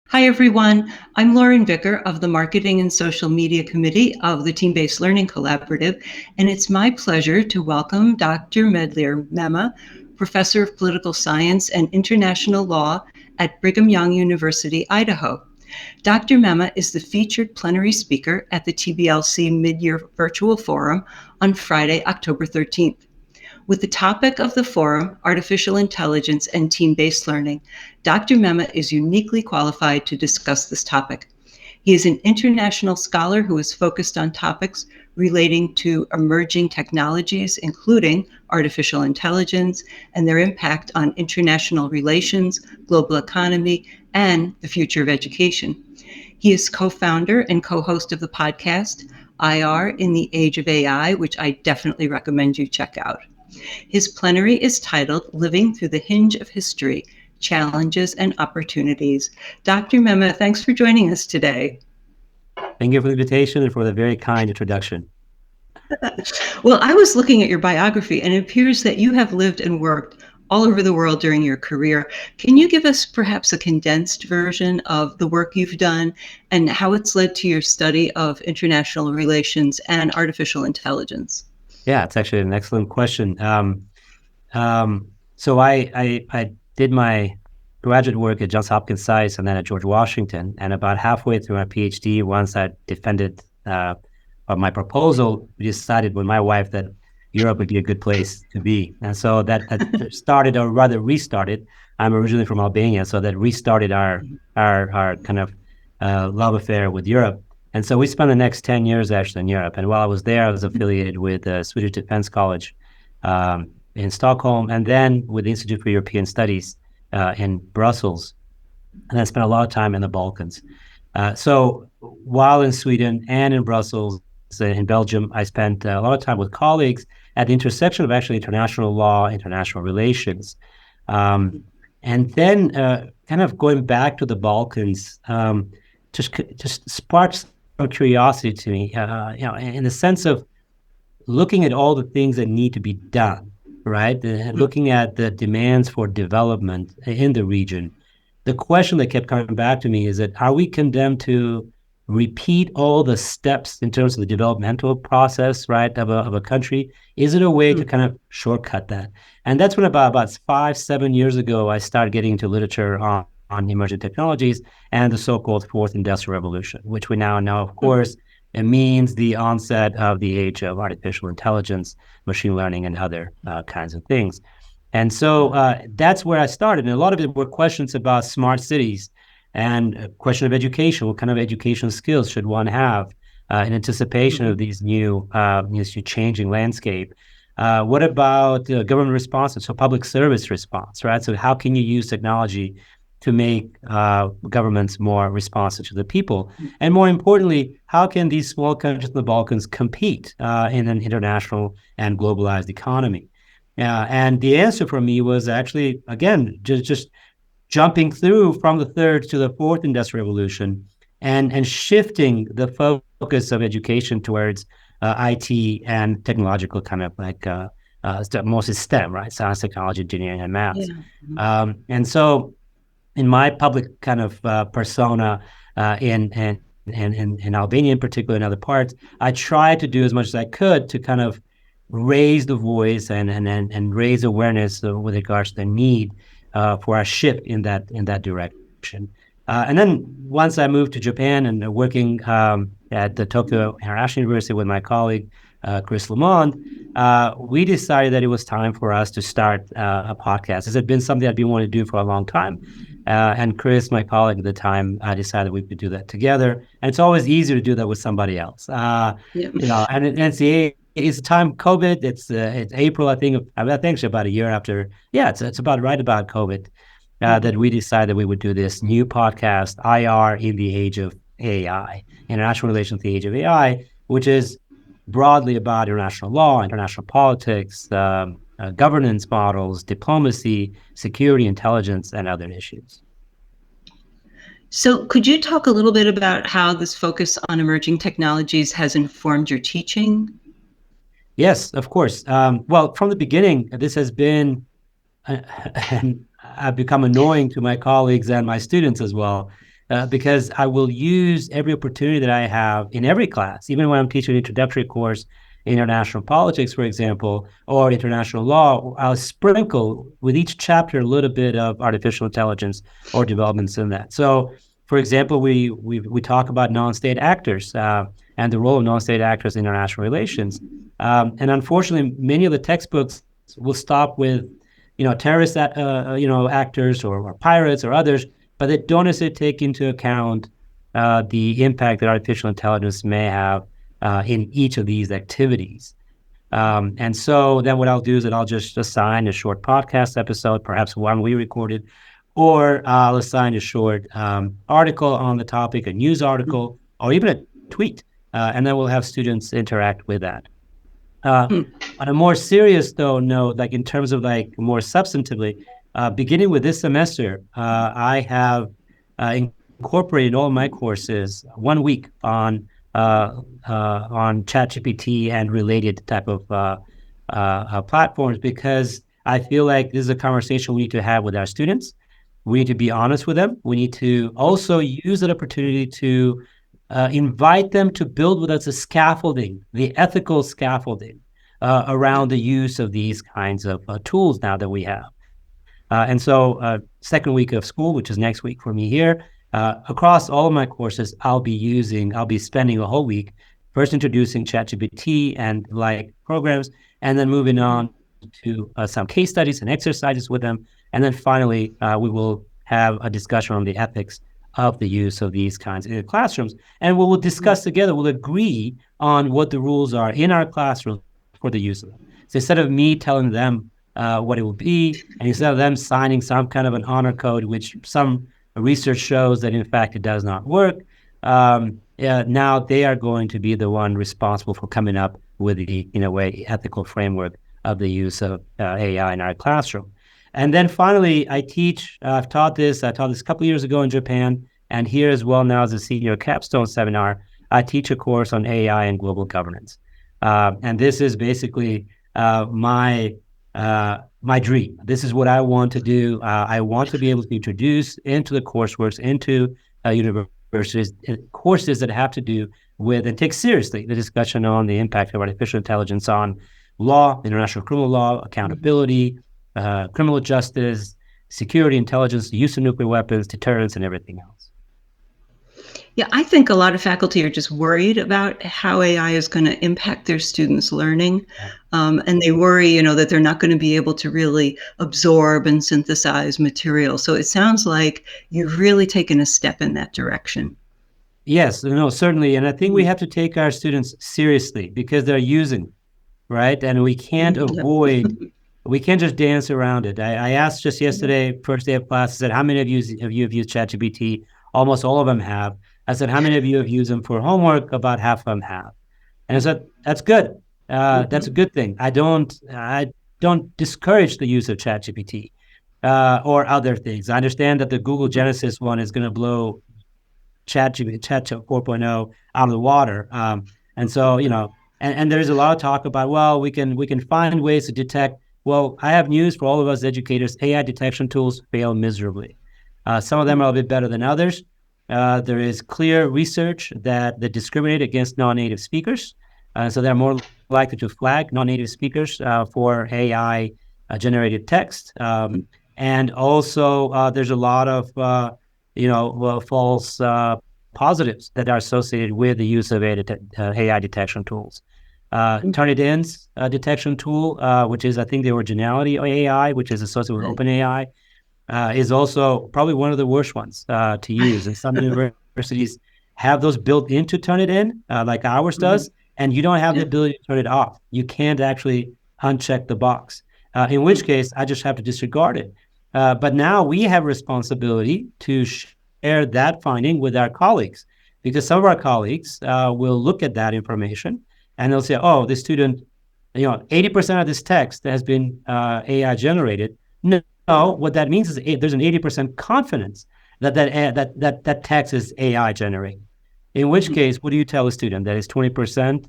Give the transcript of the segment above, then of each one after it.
Hi, everyone. I'm Lauren Vicker of the Marketing and Social Media Committee of the Team-Based Learning Collaborative, and it's my pleasure to welcome Dr. Medlir Mema, Professor of Political Science and International Law at Brigham Young University, Idaho. Dr. Mema is the featured plenary speaker at the TBLC Mid-Year Virtual Forum on Friday, October 13th. With the topic of the forum, artificial intelligence and team-based learning, Dr. Mema is uniquely qualified to discuss this topic. He is an international scholar who is focused on topics relating to emerging technologies, including artificial intelligence and their impact on international relations, global economy, and the future of education. He is co-founder and co-host of the podcast, IR in the Age of AI, which I definitely recommend you check out. His plenary is titled Living Through the Hinge of History, Challenges and Opportunities. Dr. Mema, thanks for joining us today. Thank you for the invitation and for the very kind introduction. Well, I was looking at your biography, and it appears that you have lived and worked all over the world during your career. Can you give us perhaps a condensed version of the work you've done and how it's led to your study of international relations and artificial intelligence? Yeah, it's actually an excellent question. So I did my graduate work at Johns Hopkins Science and then at George Washington. And about halfway through my PhD, once I defended my proposal, we decided with my wife that Europe would be a good place to be. And so that started, or rather restarted. I'm originally from Albania, so that restarted our kind of love affair with Europe. And so we spent the next 10 years actually in Europe. And while I was there, I was affiliated with the Swedish Defense College in Stockholm, and then with the Institute for European Studies in Brussels. And I spent a lot of time in the Balkans. So while in Sweden and in Brussels, in Belgium, I spent a lot of time with colleagues at the intersection of actually international law, international relations. And then kind of going back to the Balkans, just sparks of curiosity to me, in the sense of looking at all the things that need to be done, right? Looking at the demands for development in the region. The question that kept coming back to me is that, are we condemned to repeat all the steps in terms of the developmental process, right, of a country? Is it a way to kind of shortcut that? And that's when about 5-7 years ago, I started getting into literature on emerging technologies and the so-called fourth industrial revolution, which we now know, of course, it means the onset of the age of artificial intelligence, machine learning, and other kinds of things. And so that's where I started. And a lot of it were questions about smart cities and a question of education. What kind of education skills should one have in anticipation of these new changing landscape? What about government responses, so public service response, right? So how can you use technology to make governments more responsive to the people? And more importantly, how can these small countries in the Balkans compete in an international and globalized economy? And the answer for me was actually, again, just jumping through from the third to the fourth industrial revolution and shifting the focus of education towards IT and technological kind of like mostly STEM, right? Science, technology, engineering, and math. Yeah. And so in my public kind of persona in Albania in particular, and other parts, I tried to do as much as I could to kind of raise the voice and raise awareness with regards to the need for a shift in that direction. And then once I moved to Japan and working at the Tokyo International University with my colleague, Chris Lamond, we decided that it was time for us to start a podcast. This had been something I'd been wanting to do for a long time. And Chris, my colleague at the time, decided we could do that together. And it's always easier to do that with somebody else. And it's the time of COVID. It's April, I think it's about a year after. Yeah, it's about right about COVID that we decided we would do this new podcast, IR in the Age of AI, International Relations in the Age of AI, which is broadly about international law, international politics, governance models, diplomacy, security, intelligence, and other issues. So could you talk a little bit about how this focus on emerging technologies has informed your teaching? Yes, of course. Well, from the beginning, this has been, and I've become annoying to my colleagues and my students as well, because I will use every opportunity that I have in every class, even when I'm teaching an introductory course, international politics, for example, or international law. I'll sprinkle with each chapter a little bit of artificial intelligence or developments in that. So, for example, we talk about non-state actors and the role of non-state actors in international relations. And unfortunately, many of the textbooks will stop with, terrorist, actors or pirates or others, but they don't necessarily take into account the impact that artificial intelligence may have in each of these activities. And so then what I'll do is that I'll just assign a short podcast episode, perhaps one we recorded, or I'll assign a short article on the topic, a news article, or even a tweet, and then we'll have students interact with that. On a more serious note, like in terms of like more substantively, beginning with this semester, I have incorporated all my courses 1 week on ChatGPT and related type of platforms, because I feel like this is a conversation we need to have with our students. We need to be honest with them. We need to also use that opportunity to invite them to build with us a scaffolding, the ethical scaffolding around the use of these kinds of tools now that we have. And so second week of school, which is next week for me here, across all of my courses, I'll be spending a whole week first introducing ChatGPT and like programs, and then moving on to some case studies and exercises with them. And then finally, we will have a discussion on the ethics of the use of these kinds in the classrooms. And we will discuss together, we'll agree on what the rules are in our classroom for the use of them. So instead of me telling them what it will be, and instead of them signing some kind of an honor code, which some research shows that in fact it does not work, now they are going to be the one responsible for coming up with the, in a way, ethical framework of the use of AI in our classroom. And then finally, I've taught this a couple of years ago in Japan, and here as well now as a senior capstone seminar, I teach a course on AI and global governance. And this is basically my dream. This is what I want to do. I want to be able to introduce into the courseworks, into universities, courses that have to do with and take seriously the discussion on the impact of artificial intelligence on law, international criminal law, accountability, criminal justice, security, intelligence, the use of nuclear weapons, deterrence, and everything else. Yeah, I think a lot of faculty are just worried about how AI is going to impact their students' learning. And they worry, that they're not going to be able to really absorb and synthesize material. So it sounds like you've really taken a step in that direction. Yes, no, certainly. And I think we have to take our students seriously because they're using, right? And we can't we can't just dance around it. I asked just yesterday, first day of class, I said, how many of you have used ChatGPT? Almost all of them have. I said, how many of you have used them for homework? About half of them have. And I said, that's good. That's a good thing. I don't discourage the use of ChatGPT or other things. I understand that the Google Genesis one is going to blow Chat 4.0 out of the water. And so, and there's a lot of talk about, well, we can find ways to detect. Well, I have news for all of us educators. AI detection tools fail miserably. Some of them are a bit better than others. There is clear research that they discriminate against non-native speakers. So they're more likely to flag non-native speakers for AI generated text. And also there's a lot of, false positives that are associated with the use of AI detection tools. Turnitin's detection tool, which is, I think, the originality of AI, which is associated with OpenAI, is also probably one of the worst ones to use. And some universities have those built into Turnitin, like ours does, and you don't have the ability to turn it off. You can't actually uncheck the box, in which case I just have to disregard it. But now we have responsibility to share that finding with our colleagues, because some of our colleagues will look at that information and they'll say, oh, this student, 80% of this text has been AI generated. No, what that means is there's an 80% confidence that text is AI generated. In which case, what do you tell a student that is 20%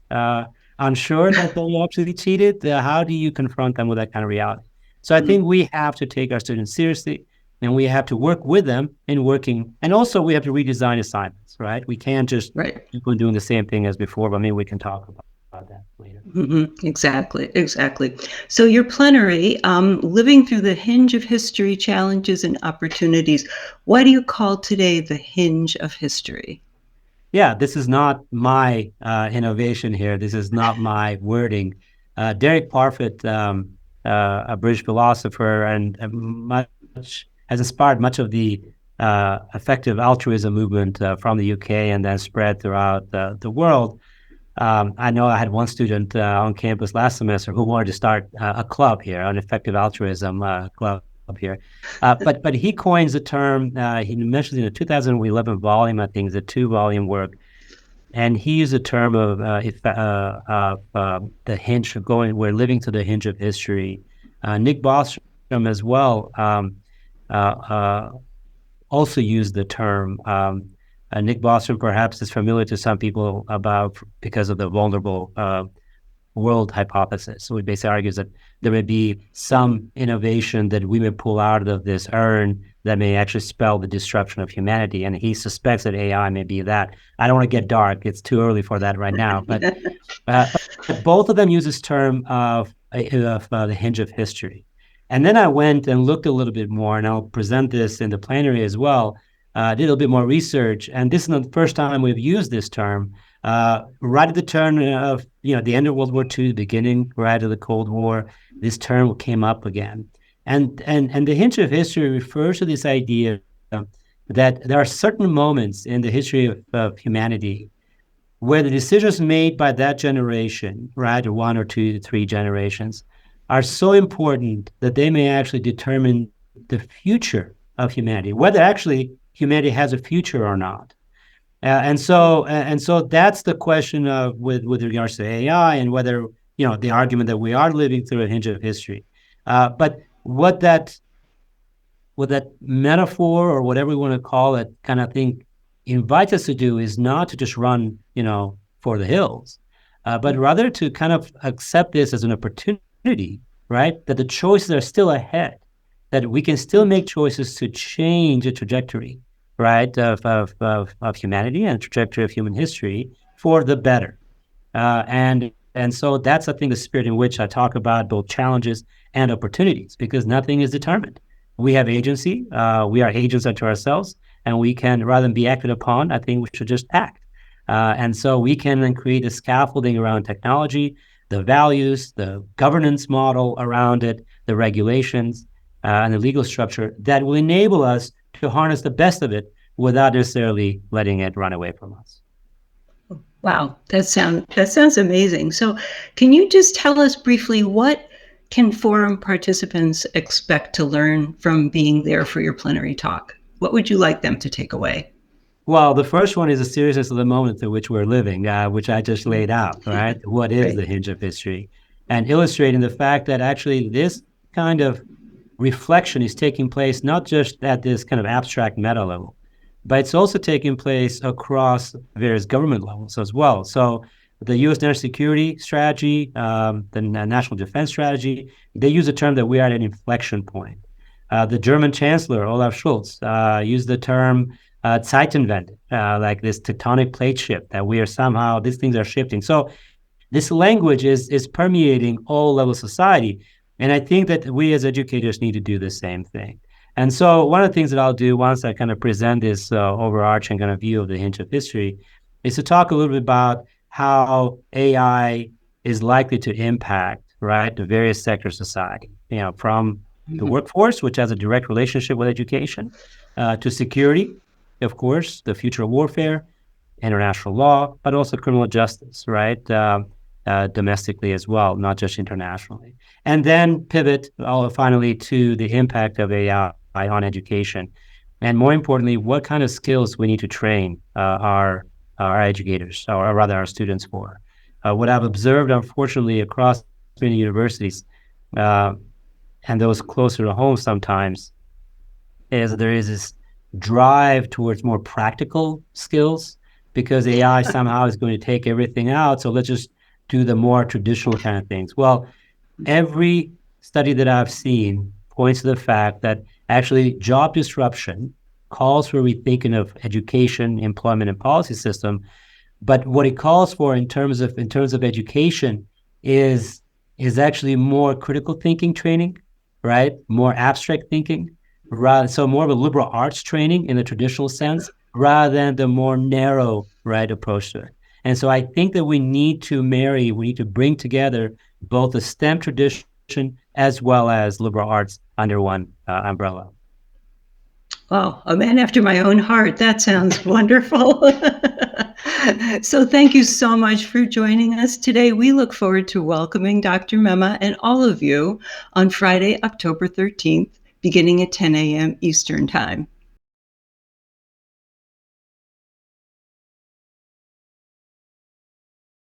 unsure that they actually cheated? How do you confront them with that kind of reality? So I think we have to take our students seriously. and we have to work with them in working. And also we have to redesign assignments, right? We can't just Right. keep on doing the same thing as before, but maybe we can talk about that later. Exactly, exactly. So your plenary, living through the hinge of history, challenges and opportunities. Why do you call today the hinge of history? Yeah, this is not my innovation here. This is not my wording. Derek Parfit, a British philosopher, and much has inspired much of the effective altruism movement from the UK and then spread throughout the world. I know I had one student on campus last semester who wanted to start a club here, an effective altruism club here. But he coins the term, he mentions in a 2011 volume, I think it's a 2-volume work, and he used the term of the hinge of going, we're living to the hinge of history. Nick Bostrom as well uh, uh, also used the term. Nick Bostrom perhaps is familiar to some people because of the vulnerable world hypothesis. So it basically argues that there may be some innovation that we may pull out of this urn that may actually spell the destruction of humanity. And he suspects that AI may be that. I don't want to get dark. It's too early for that right now. But both of them use this term of the hinge of history. And then I went and looked a little bit more, and I'll present this in the plenary as well. Did a little bit more research, and this is not the first time we've used this term. Right at the turn of the end of World War II, the beginning right of the Cold War, this term came up again, and the hinge of history refers to this idea that there are certain moments in the history of humanity where the decisions made by that generation, right, or 1 or 2 to 3 generations, are so important that they may actually determine the future of humanity, whether actually humanity has a future or not. And so that's the question of with regards to AI and whether the argument that we are living through a hinge of history. But what that metaphor or whatever we want to call it kind of thing invites us to do is not to just run for the hills, but rather to kind of accept this as an opportunity, right? That the choices are still ahead, that we can still make choices to change the trajectory, right, of humanity and trajectory of human history for the better. And so that's, I think, the spirit in which I talk about both challenges and opportunities, because nothing is determined. We have agency. We are agents unto ourselves, and we can, rather than be acted upon, I think we should just act. And so we can then create a scaffolding around technology, the values, the governance model around it, the regulations, and the legal structure that will enable us to harness the best of it without necessarily letting it run away from us. Wow, that sounds amazing. So, can you just tell us briefly what can forum participants expect to learn from being there for your plenary talk? What would you like them to take away? Well, the first one is the seriousness of the moment through which we're living, which I just laid out, right? What is the hinge of history? And illustrating the fact that actually this kind of reflection is taking place not just at this kind of abstract meta level, but it's also taking place across various government levels as well. So the U.S. national security strategy, the national defense strategy, they use a term that we are at an inflection point. The German Chancellor, Olaf Scholz, used the term Zeitenwende, like this tectonic plate shift, that we are somehow, these things are shifting. So this language is permeating all levels of society. And I think that we as educators need to do the same thing. And so one of the things that I'll do once I kind of present this overarching kind of view of the hinge of history is to talk a little bit about how AI is likely to impact, right, the various sectors of society, from the workforce, which has a direct relationship with education, to security, of course, the future of warfare, international law, but also criminal justice, right? Domestically as well, not just internationally. And then pivot finally to the impact of AI on education. And more importantly, what kind of skills we need to train our educators, or rather our students for. What I've observed, unfortunately, across many universities, and those closer to home sometimes, is there is this drive towards more practical skills because AI somehow is going to take everything out. So let's just do the more traditional kind of things. Well, every study that I've seen points to the fact that Actually, job disruption calls for rethinking of education, employment, and policy system. But what it calls for in terms of education is actually more critical thinking training, right? More abstract thinking, so more of a liberal arts training in the traditional sense, rather than the more narrow, right, approach to it. And so I think that we need to bring together both the STEM tradition as well as liberal arts under one umbrella. Oh, a man after my own heart. That sounds wonderful. So thank you so much for joining us today. We look forward to welcoming Dr. Mema and all of you on Friday, October 13th, beginning at 10 a.m. Eastern Time.